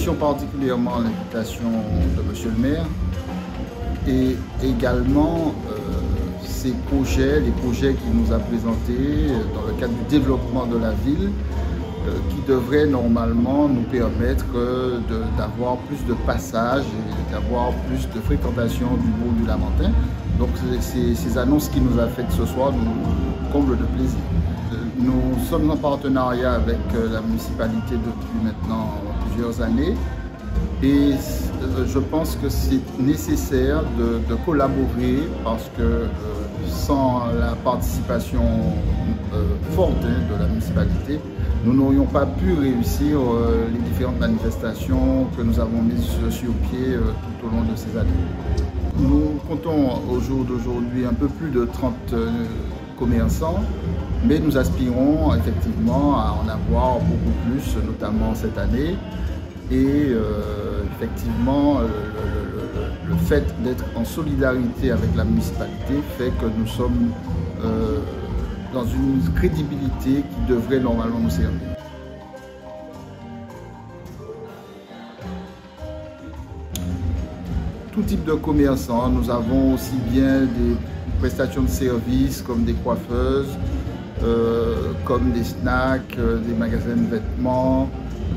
apprécions particulièrement l'invitation de Monsieur le maire et également les projets qu'il nous a présentés dans le cadre du développement de la ville qui devraient normalement nous permettre d'avoir plus de passages et d'avoir plus de fréquentation du bourg du Lamentin. Donc ces annonces qu'il nous a faites ce soir nous comblent de plaisir. Nous sommes en partenariat avec la municipalité depuis maintenant plusieurs années et je pense que c'est nécessaire de collaborer parce que sans la participation forte de la municipalité, nous n'aurions pas pu réussir les différentes manifestations que nous avons mises sur pied tout au long de ces années. Nous comptons au jour d'aujourd'hui un peu plus de 30 commerçants, mais nous aspirons effectivement à en avoir beaucoup plus, notamment cette année. Et effectivement, le fait d'être en solidarité avec la municipalité fait que nous sommes dans une crédibilité qui devrait normalement nous servir. Tout type de commerçants, nous avons aussi bien des prestations de services comme des coiffeuses, comme des snacks, des magasins de vêtements,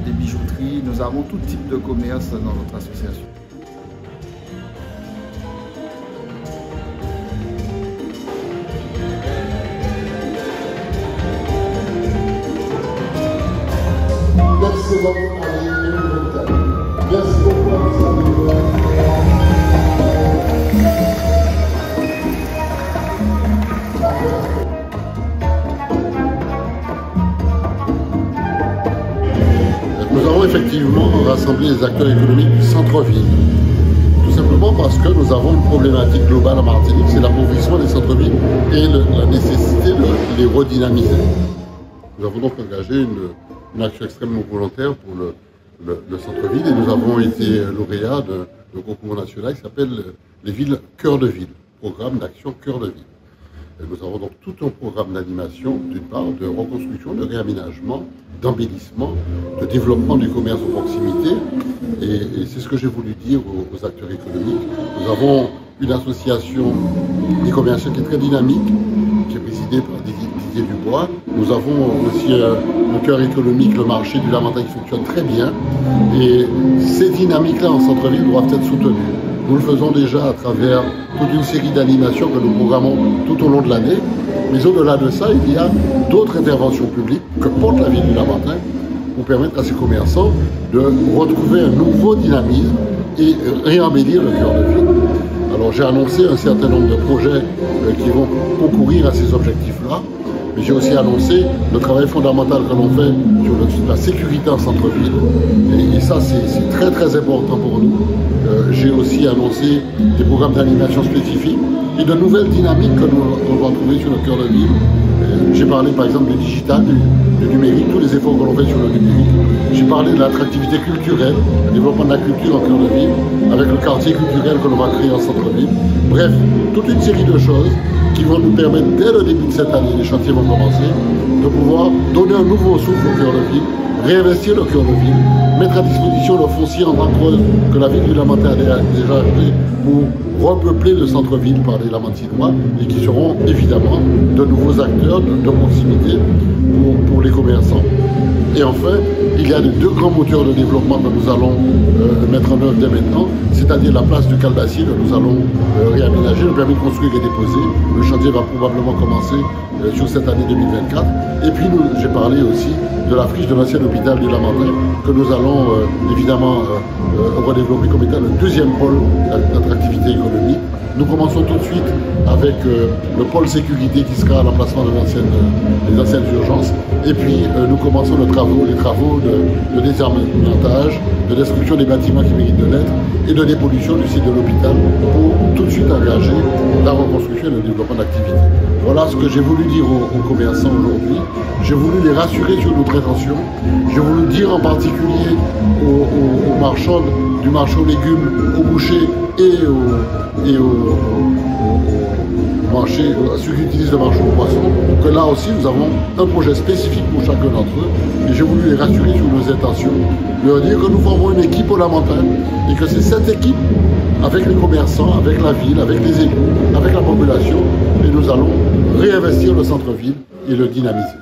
des bijouteries. Nous avons tout type de commerce dans notre association. Merci beaucoup. Nous avons effectivement rassemblé les acteurs économiques du centre-ville. Tout simplement parce que nous avons une problématique globale en Martinique, c'est l'appauvrissement des centres-villes et la nécessité de les redynamiser. Nous avons donc engagé une action extrêmement volontaire pour le centre-ville et nous avons été lauréats d'un concours national qui s'appelle les villes cœur de ville, programme d'action cœur de ville. Et nous avons donc tout un programme d'animation, d'une part, de reconstruction, de réaménagement, d'embellissement, de développement du commerce de proximité. Et c'est ce que j'ai voulu dire aux acteurs économiques. Nous avons une association des commerçants qui est très dynamique, qui est présidée par Didier Dubois. Nous avons aussi le cœur économique, le marché du Lamentin qui fonctionne très bien. Et ces dynamiques-là en centre-ville doivent être soutenues. Nous le faisons déjà à travers toute une série d'animations que nous programmons tout au long de l'année. Mais au-delà de ça, il y a d'autres interventions publiques que porte la ville du Lamentin pour permettre à ces commerçants de retrouver un nouveau dynamisme et réembellir le cœur de ville. Alors j'ai annoncé un certain nombre de projets qui vont concourir à ces objectifs-là. Mais j'ai aussi annoncé le travail fondamental que l'on fait sur la sécurité en centre-ville. Et ça, c'est très très important pour nous. J'ai aussi annoncé des programmes d'animation spécifiques et de nouvelles dynamiques que nous allons trouver sur le cœur de ville. J'ai parlé par exemple du digital, du numérique, tous les efforts que l'on fait sur le numérique. J'ai parlé de l'attractivité culturelle, le développement de la culture en cœur de ville, avec le quartier culturel que l'on va créer en centre-ville. Bref, toute une série de choses qui vont nous permettre, dès le début de cette année, les chantiers vont commencer, de pouvoir donner un nouveau souffle au cœur de ville, réinvestir le cœur de ville, mettre à disposition le foncier en creuse que la ville du Lamentin a déjà acheté pour repeupler le centre-ville par les Lamentinois et qui seront évidemment de nouveaux acteurs de proximité pour les commerçants. Et enfin, il y a les deux grands moteurs de développement que nous allons mettre en œuvre dès maintenant, c'est-à-dire la place du Calbassier que nous allons réaménager, le permis de construire et déposer. Le chantier va probablement commencer sur cette année 2024. Et puis j'ai parlé aussi de la friche de l'ancien hôpital du Lamentin que nous allons évidemment redévelopper comme étant le deuxième pôle d'attractivité économique. Nous commençons tout de suite avec le pôle sécurité qui sera à l'emplacement des anciennes urgences. Et puis nous commençons les travaux de désarmentage, de destruction des bâtiments qui méritent de l'être et de dépollution du site de l'hôpital pour tout de suite engager la reconstruction et le développement d'activités. Voilà ce que j'ai voulu dire aux commerçants aujourd'hui. J'ai voulu les rassurer sur notre intention. J'ai voulu dire en particulier aux marchands du marché aux légumes, aux bouchers et aux marchés, à ceux qui utilisent le marché aux poissons, que là aussi nous avons un projet spécifique pour chacun d'entre eux. Et j'ai voulu les rassurer sur nos intentions, leur dire que nous formons une équipe au Lamentin et que c'est cette équipe, avec les commerçants, avec la ville, avec les élus, avec la population, et nous allons réinvestir le centre-ville et le dynamiser.